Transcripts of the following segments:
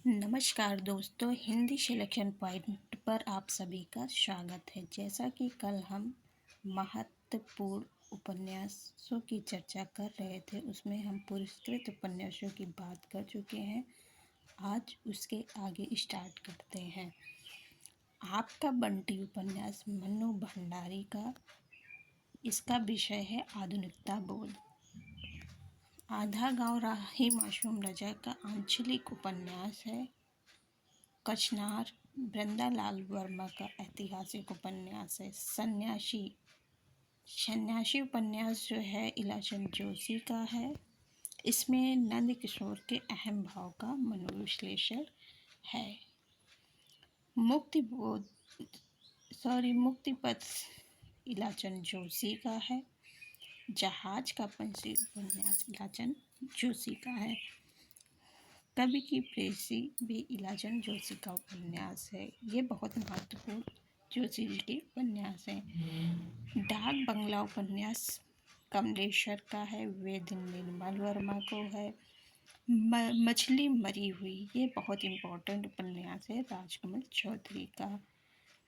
नमस्कार दोस्तों, Hindi selection point पर आप सभी का स्वागत है। जैसा कि कल हम महत्वपूर्ण उपन्यासों की चर्चा कर रहे थे, उसमें हम पुरस्कृत उपन्यासों की बात कर चुके हैं। आज उसके आगे स्टार्ट करते हैं। आपका बंटी उपन्यास मन्नू भंडारी का, इसका विषय है आधुनिकता बोध। आधा गांव राही मासूम रजा का आंचलिक उपन्यास है। कचनार वृंदालाल वर्मा का ऐतिहासिक उपन्यास है। सन्यासी उपन्यास जो है इलाचंद जोशी का है। इसमें नंद किशोर के अहम भाव का मनोविश्लेषण है। मुक्तिपथ इलाचंद जोशी का है। जहाज का पंछी उपन्यास इलाचंद जोशी का है। कवि की प्रेयसी भी इलाचंद जोशी का उपन्यास है। ये बहुत महत्वपूर्ण जोशी जी के उपन्यास हैं। डाक बंगला उपन्यास कमलेश्वर का है। वेद निर्मल वर्मा को है। मछली मरी हुई, ये बहुत इम्पोर्टेंट उपन्यास है, राजकमल चौधरी का।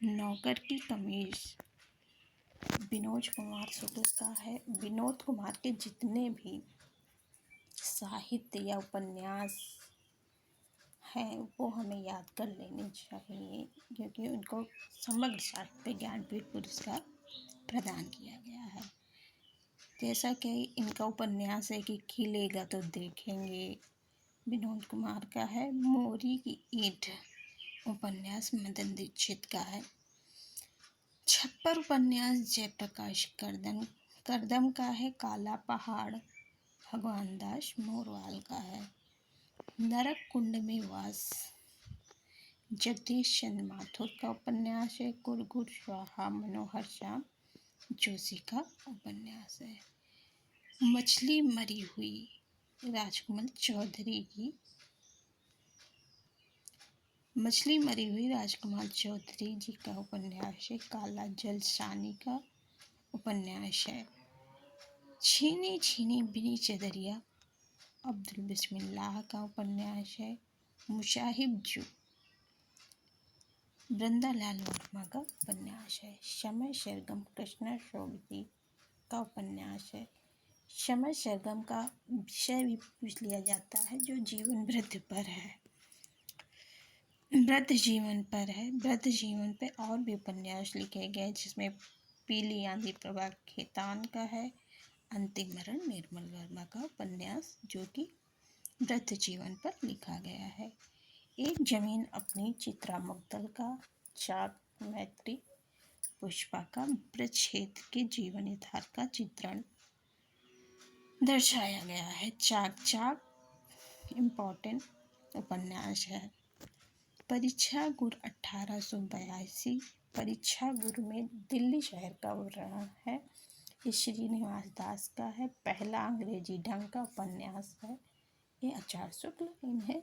नौकर की कमीज विनोद कुमार शुक्ल का है। विनोद कुमार के जितने भी साहित्य या उपन्यास हैं वो हमें याद कर लेने चाहिए, क्योंकि उनको समग्र साहित्य ज्ञानपीठ पुरस्कार प्रदान किया गया है। जैसा कि इनका उपन्यास है कि खिलेगा तो देखेंगे, विनोद कुमार का है। मोरी की ईंट उपन्यास मदन दीक्षित का है। छप्पर उपन्यास जयप्रकाश करदम का है। काला पहाड़ भगवान दास मोरवाल का है। नरक कुंड में वास जगदीश चंद्र माथुर का उपन्यास है। कुरघुर स्वाहा मनोहर श्याम जोशी का उपन्यास है। मछली मरी हुई राजकमल चौधरी की मछली मरी हुई राजकुमार चौधरी जी का उपन्यास है। काला जल सानी का उपन्यास है। छीनी छीनी बिनी चदरिया अब्दुल बिस्मिल्लाह का उपन्यास है। मुशाहिब जू वृंदालाल वर्मा का उपन्यास है। समय सरगम कृष्णा शोभती का उपन्यास है। समय सरगम का विषय भी पूछ लिया जाता है, जो जीवन वृद्ध पर है, वृद्ध जीवन पर है। वृद्ध जीवन पे और भी उपन्यास लिखे गए, जिसमें पीली आंधी प्रभा खेतान का है। अंतिम मरण निर्मल वर्मा का उपन्यास, जो कि वृद्ध जीवन पर लिखा गया है। एक जमीन अपनी चित्रा मुग्दल का। चाक मैत्री पुष्पा का ब्रजक्षेत्र के जीवन यथार्थ का चित्रण दर्शाया गया है। चाक इम्पोर्टेंट उपन्यास है। परीक्षा गुर 1882 परीक्षा गुर में दिल्ली शहर का वर्णन है। ये श्रीनिवास दास का है। पहला अंग्रेजी ढंग का उपन्यास है। ये आचार्य शुक्ल इन्हें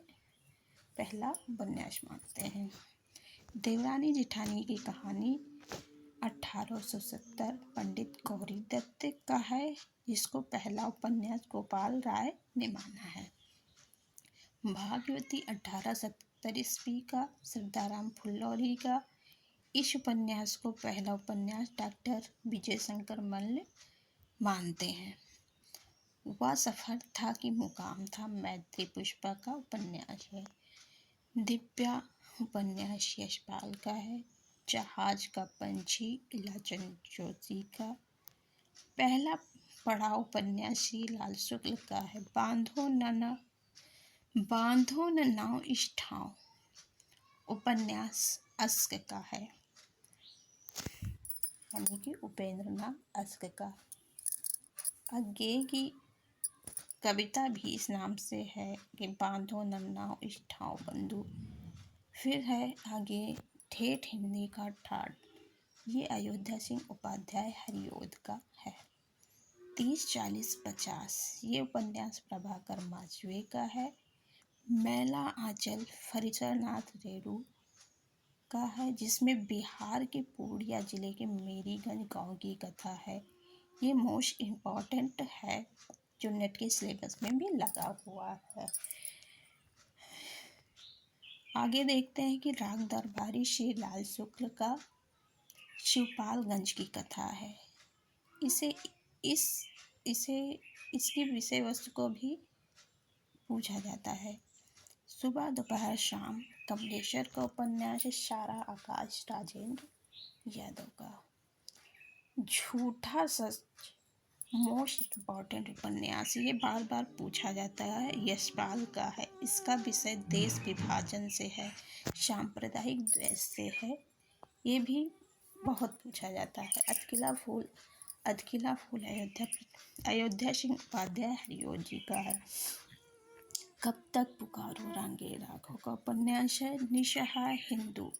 पहला उपन्यास मानते हैं। देवरानी जेठानी की कहानी 1870 पंडित गौरी दत्त का है, जिसको पहला उपन्यास गोपाल राय ने माना है। भाग्यवती 1870 ईस्वी का श्रद्धाराम फुल्लौरी का। इस उपन्यास को पहला उपन्यास डॉक्टर विजय शंकर मल्ल मानते हैं। वह सफर था कि मुकाम था मैत्री पुष्पा का उपन्यास है। दिव्या उपन्यास यशपाल का है। जहाज का पंछी इलाचंद जोशी का। पहला पढ़ा उपन्यास श्री लाल शुक्ल का है। बांधो न नाव इस ठाव उपन्यास अस्क का है, यानी कि उपेंद्र नाथ अस्क का। आगे की कविता भी इस नाम से है कि बांधो न नाव इस ठाव बंधु। फिर है आगे ठेठ हिंदी का ठाठ, ये अयोध्या सिंह उपाध्याय हरिओद का है। 30 40 50 ये उपन्यास प्रभाकर माजवे का है। मैला आंचल फरीचरनाथ रेणु का है, जिसमें बिहार के पूर्णिया जिले के मेरीगंज गांव की कथा है। ये मोस्ट इम्पॉर्टेंट है, जो नेट के सिलेबस में भी लगा हुआ है। आगे देखते हैं कि राग दरबारी श्री लाल शुक्ल का शिवपालगंज की कथा है। इसे इस इसे इसकी विषय वस्तु को भी पूछा जाता है। सुबह दोपहर शाम कमलेश्वर का उपन्यास है। सारा आकाश राजेंद्र यादव का। झूठा सच मोस्ट इम्पॉर्टेंट उपन्यास, ये बार बार पूछा जाता है। यशपाल का है। इसका विषय देश विभाजन से है, सांप्रदायिक द्वेष से है, ये भी बहुत पूछा जाता है। अधकिला फूल अयोध्या सिंह उपाध्याय हरिओ जी का है। कब तक पुकारो रांगे राघव का उपन्यास है। निसहाय हिंदू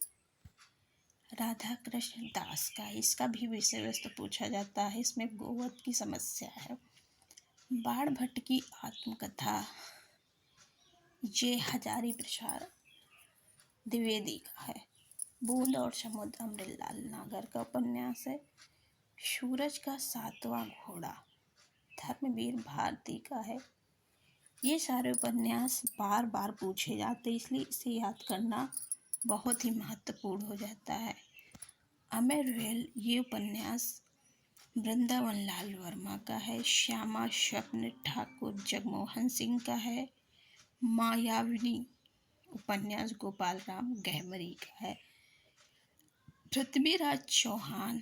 राधा कृष्ण दास का। इसका भी विषय वस्तु पूछा जाता है। इसमें गोवध की समस्या है। बाण भट्ट की आत्मकथा ये हजारी प्रसाद द्विवेदी का है। बूंद और समुद्र अमृतलाल नागर का उपन्यास है। सूरज का सातवां घोड़ा धर्मवीर भारती का है। ये सारे उपन्यास बार बार पूछे जाते, इसलिए इसे याद करना बहुत ही महत्वपूर्ण हो जाता है। अमरवेल ये उपन्यास वृंदावन लाल वर्मा का है। श्यामा स्वप्न ठाकुर जगमोहन सिंह का है। मायाविनी उपन्यास गोपाल राम गहमरी का है। पृथ्वीराज चौहान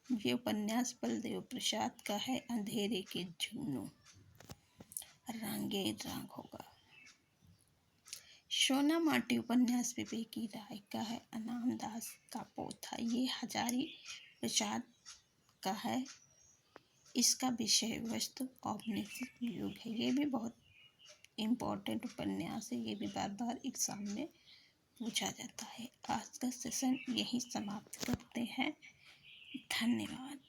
ये उपन्यास बलदेव प्रसाद का है। अंधेरे के जुगनू रांगे राघव का। सोना माटी उपन्यास विवेकी राय का है। अनाम दास का पोथा ये हजारी प्रसाद का है। इसका विषय वस्तु औपनिवेशिक युग है। ये भी बहुत इम्पोर्टेंट उपन्यास है। ये भी बार बार एग्जाम में पूछा जाता है। आज का सेशन यही समाप्त करते हैं। धन्यवाद।